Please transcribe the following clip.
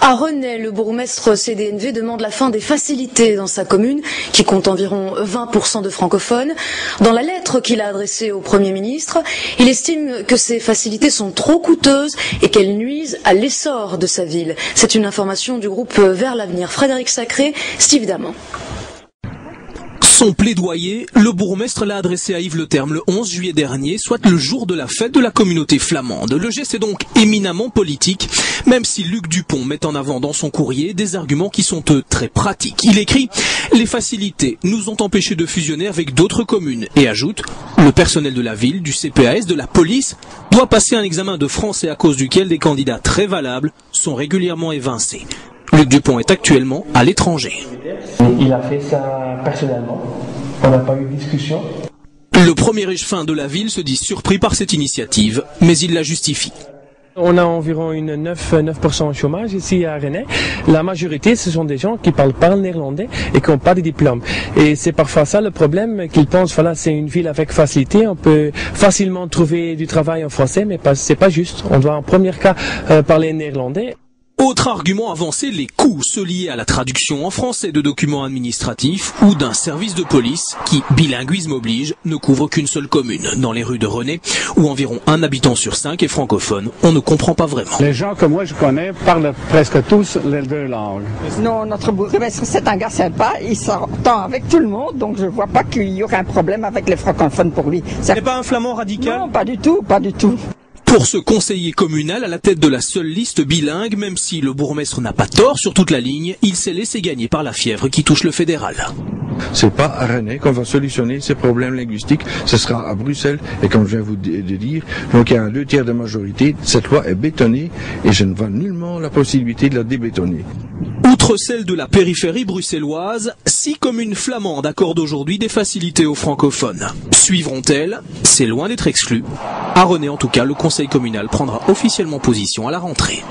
À Renay, le bourgmestre CDNV demande la fin des facilités dans sa commune, qui compte environ 20% de francophones. Dans la lettre qu'il a adressée au Premier ministre, il estime que ces facilités sont trop coûteuses et qu'elles nuisent à l'essor de sa ville. C'est une information du groupe Vers l'avenir. Frédéric Sacré, Steve Daman. Son plaidoyer, le bourgmestre l'a adressé à Yves Le Terme le 11 juillet dernier, soit le jour de la fête de la communauté flamande. Le geste est donc éminemment politique, même si Luc Dupont met en avant dans son courrier des arguments qui sont très pratiques. Il écrit « Les facilités nous ont empêchés de fusionner avec d'autres communes » et ajoute « Le personnel de la ville, du CPAS, de la police doit passer un examen de français à cause duquel des candidats très valables sont régulièrement évincés. » Luc Dupont est actuellement à l'étranger. Il a fait ça personnellement. On n'a pas eu de discussion. Le premier échevin de la ville se dit surpris par cette initiative, mais il la justifie. On a environ 9% de chômage ici à Renay. La majorité, ce sont des gens qui parlent pas le néerlandais et qui n'ont pas de diplôme. Et c'est parfois ça le problème, qu'ils pensent, voilà, c'est une ville avec facilité, on peut facilement trouver du travail en français, mais c'est pas juste. On doit en premier cas parler néerlandais. Autre argument avancé, les coûts, ceux liés à la traduction en français de documents administratifs ou d'un service de police qui, bilinguisme oblige, ne couvre qu'une seule commune. Dans les rues de Renay, où environ 1 habitant sur 5 est francophone, on ne comprend pas vraiment. Les gens que moi je connais parlent presque tous les deux langues. Non, notre bourgmestre, c'est un gars sympa, il s'entend avec tout le monde, donc je ne vois pas qu'il y aurait un problème avec les francophones pour lui. C'est pas un flamand radical? Non, pas du tout, pas du tout. Pour ce conseiller communal à la tête de la seule liste bilingue, même si le bourgmestre n'a pas tort sur toute la ligne, il s'est laissé gagner par la fièvre qui touche le fédéral. C'est pas à Renay qu'on va solutionner ces problèmes linguistiques, ce sera à Bruxelles, et comme je viens de dire, donc il y a un 2/3 de majorité, cette loi est bétonnée, et je ne vois nullement la possibilité de la débétonner. Outre celle de la périphérie bruxelloise, 6 communes flamandes accordent aujourd'hui des facilités aux francophones. Suivront-elles? C'est loin d'être exclu. À Renay en tout cas, le conseil communal prendra officiellement position à la rentrée.